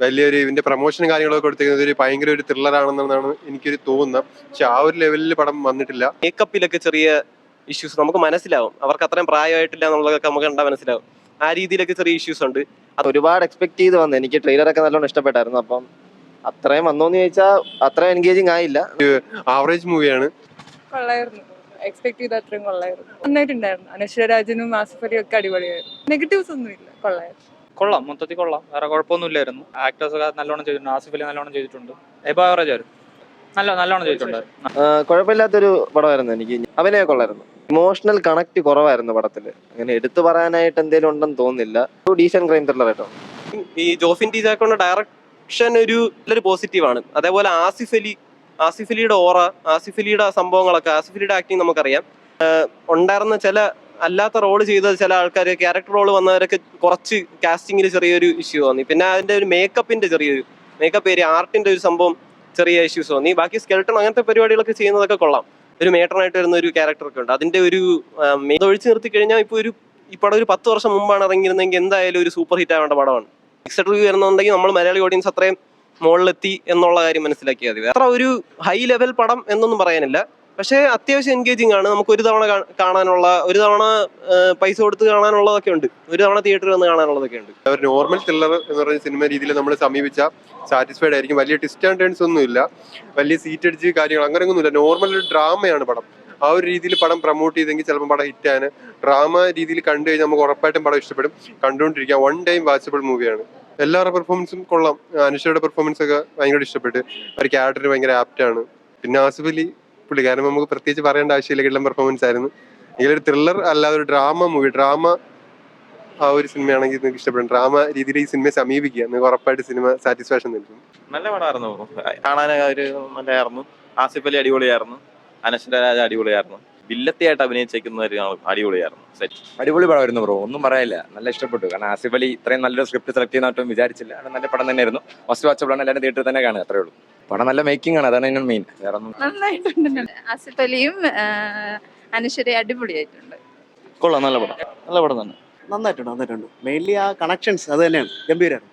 വലിയൊരു ഇതിന്റെ പ്രൊമോഷനും കാര്യങ്ങളൊക്കെ കൊടുത്തിരിക്കുന്നത് ഒരു ഭയങ്കര ഒരു ത്രില്ലർ ആണെന്നാണ് എനിക്കൊരു തോന്നുന്നത്. പക്ഷെ ആ ഒരു ലെവലിൽ പടം വന്നിട്ടില്ല. മേക്കപ്പിലൊക്കെ ചെറിയ ഇഷ്യൂസ് നമുക്ക് മനസ്സിലാവും. അവർക്ക് അത്രയും പ്രായമായിട്ടില്ല എന്നുള്ളതൊക്കെ നമുക്ക് കണ്ടാൽ മനസ്സിലാവും. ആ രീതിയിലൊക്കെ ചെറിയ ഇഷ്യൂസ് ഉണ്ട്. ഒരുപാട് എക്സ്പെക്ട് ചെയ്ത് വന്നു. എനിക്ക് ട്രെയിലറൊക്കെ നല്ലോണം ഇഷ്ടപ്പെട്ടായിരുന്നു. അപ്പം അത്രയും വന്നോന്ന് ചോദിച്ചാൽ അത്രയും എൻഗേജിങ് ആയില്ല. ആവറേജ് മൂവിയാണ്. കൊള്ളായിരുന്നു. എക്സ്പെക്ട് ചെയ്ത അത്രയും കൊള്ളായിരുന്നു. നന്നായിട്ടുണ്ടായിരുന്നു. അനശ്വരരാജനും ആസിഫ് അലിയും ഒക്കെ അടിപൊളിയായിരുന്നു. നെഗറ്റീവ്സ് ഒന്നുമില്ല. കൊള്ളായിരുന്നു. കൊള്ളാം, മൊത്തത്തിൽ കൊള്ളാം. വേറെ കുഴപ്പമൊന്നുമില്ലായിരുന്നു. ആക്ടേഴ്സ് ഒക്കെ നല്ലോണം ചെയ്തിട്ടുണ്ട്. ആസിഫ് അലി നല്ലോണം ചെയ്തിട്ടുണ്ട്. എബോ ആവറേജ് ആയിരുന്നു. നല്ലോണം ചെയ്തിട്ടുണ്ട്. കുഴപ്പമില്ലാത്തൊരു പടമായിരുന്നു. എനിക്ക് അഭിനയം കൊള്ളായിരുന്നു. ഇമോഷണൽ കണക്ട് കുറവായിരുന്നു പടത്തിൽ. അങ്ങനെ എടുത്തു പറയാനായിട്ട് എന്തെങ്കിലും ഉണ്ടെന്ന് തോന്നുന്നില്ല. ഒരു ഡീസന്റ് ക്രൈം ത്രില്ലർ ആയിട്ടോ. ഈ ജോഫിൻ ടി ജാക്കോയുടെ ഡയറക്ഷൻ ഒരു പോസിറ്റീവാണ്. അതേപോലെ ആസിഫ് അലിയുടെ ഓറ, ആസിഫ് അലിയുടെ സംഭവങ്ങളൊക്കെ, ആസിഫ് അലിയുടെ ആക്ടിങ് നമുക്കറിയാം. ഉണ്ടായിരുന്ന ചില അല്ലാത്ത റോള് ചെയ്ത ചില ആൾക്കാർ, ക്യാരക്ടർ റോള് വന്നവരൊക്കെ കുറച്ച് കാസ്റ്റിങ്ങിൽ ചെറിയൊരു ഇഷ്യൂ തോന്നി. പിന്നെ അതിന്റെ ഒരു മേക്കപ്പ് ഏരിയ ആർട്ടിന്റെ ഒരു സംഭവം ചെറിയ ഇഷ്യൂസ് തോന്നി. ബാക്കി സ്കെൽട്ടൺ അങ്ങനത്തെ പരിപാടികളൊക്കെ ചെയ്യുന്നതൊക്കെ കൊള്ളാം. ഒരു മേട്ടറായിട്ട് വരുന്ന ഒരു ക്യാരക്ടറൊക്കെ ഉണ്ട്. അതിന്റെ ഒരു ഒഴിച്ചു നിർത്തി കഴിഞ്ഞാൽ ഈ പടം ഒരു 10 വർഷം മുമ്പാണ് ഇറങ്ങിയിരുന്നെങ്കിൽ എന്തായാലും ഒരു സൂപ്പർ ഹിറ്റ് ആവേണ്ട പടമാണ്. മിക്സഡ് റിവ്യൂ വരുന്നുണ്ടെങ്കിൽ നമ്മൾ മലയാളി ഓഡിയൻസ് അത്രയും മുകളിലെത്തി എന്നുള്ള കാര്യം മനസ്സിലാക്കിയാൽ മതി. അത്ര ഒരു ഹൈ ലെവൽ പടം എന്നൊന്നും പറയാനില്ല. പക്ഷേ അത്യാവശ്യം എൻഗേജിങ് ആണ്. നമുക്ക് ഒരു തവണ കാണാനുള്ള, ഒരു തവണ പൈസ കൊടുത്ത് കാണാനുള്ളതൊക്കെ ഉണ്ട്, ഒരു തവണ തിയേറ്ററിൽ വന്ന് കാണാനുള്ളതൊക്കെ ഉണ്ട്. ഒരു നോർമൽ ത്രില്ലർ എന്ന് പറയുന്ന സിനിമ രീതിയിൽ നമ്മൾ സമീപിച്ച സാറ്റിസ്ഫൈഡ് ആയിരിക്കും. വലിയ ട്വിസ്റ്റ് ആൻഡ് ടേൺസ് ഒന്നുമില്ല, വലിയ സീറ്റ് അടിച്ച് കാര്യങ്ങൾ അങ്ങനെയൊന്നുമില്ല. നോർമൽ ഒരു ഡ്രാമയാണ് പടം. ആ ഒരു രീതിയിൽ പടം പ്രൊമോട്ട് ചെയ്തെങ്കിൽ ചിലപ്പോൾ പടം ഹിറ്റാണ്. ഡ്രാമ രീതിയിൽ കണ്ടു കഴിഞ്ഞാൽ നമുക്ക് ഉറപ്പായിട്ടും പടം ഇഷ്ടപ്പെടും. കണ്ടുകൊണ്ടിരിക്കാം. വൺ ടൈം വാച്ചബിൾ മൂവിയാണ്. എല്ലാവരുടെ പെർഫോമൻസും കൊള്ളാം. അനുഷയുടെ പെർഫോമൻസ് ഒക്കെ ഭയങ്കര ഇഷ്ടപ്പെട്ട്. ഒരു ക്യാരക്ടർ ഭയങ്കര ആപ്റ്റാണ്. പിന്നെ ആസിഫ് അലി കാരണം നമുക്ക് പ്രത്യേകിച്ച് പറയേണ്ട ആവശ്യമില്ല, കിടലം പെർഫോമൻസ് ആയിരുന്നു. ഇതിലൊരു ത്രില്ലർ അല്ലാതെ ഒരു ഡ്രാമ മൂവി, ആ ഒരു സിനിമയാണെങ്കിൽ നിങ്ങൾക്ക് ഇഷ്ടപ്പെടും. ഡ്രാമ രീതിയിൽ ഈ സിനിമയെ സമീപിക്കുക, നിങ്ങൾക്ക് ഉറപ്പായിട്ട് സിനിമ സാറ്റിസ്ഫാക്ഷൻ നൽകും. നല്ല പടമായിരുന്നു. കാണാൻ ഒരു നല്ലതായിരുന്നു. ആസിഫ് അലി അടിപൊളിയായിരുന്നു. അനശ്വരരാജ അടിപൊളിയായിരുന്നു. വില്ലത്തിയായിട്ട് അഭിനയിച്ചേക്കുന്ന അടിപൊളിയായിരുന്നു. അടിപൊളി പടമായിരുന്നു ബ്രോ, ഒന്നും പറയാനില്ല. നല്ല ഇഷ്ടപ്പെട്ടു. കാരണം ആസിഫ് അലി ഇത്രയും നല്ലൊരു സ്ക്രിപ്റ്റ് സെലക്ട് ചെയ്യുന്നതായിട്ടും വിചാരിച്ചില്ല. നല്ല പടം തന്നെയായിരുന്നു. ഫസ്റ്റ് വാച്ചബിളാണ്. എല്ലാവരും തിയേറ്ററിൽ തന്നെ കാണുക, അത്രേ ഉള്ളൂ. പടം നല്ല മേക്കിംഗ് ആണ്, അതാണ് അതിന് മെയിൻ. വേറെ ഒന്നും നന്നായിട്ടുണ്ട്. ആസിഫ് അലിയും അനശ്വരയും അടിപൊളിയായിട്ടുണ്ട്. കൊള്ളാം, നല്ല പടം തന്നെ. നന്നായിട്ടുണ്ട്. മെയിൻലി ആ കണക്ഷൻസ് അത് തന്നെയാണ് ഗംഭീരമാണ്.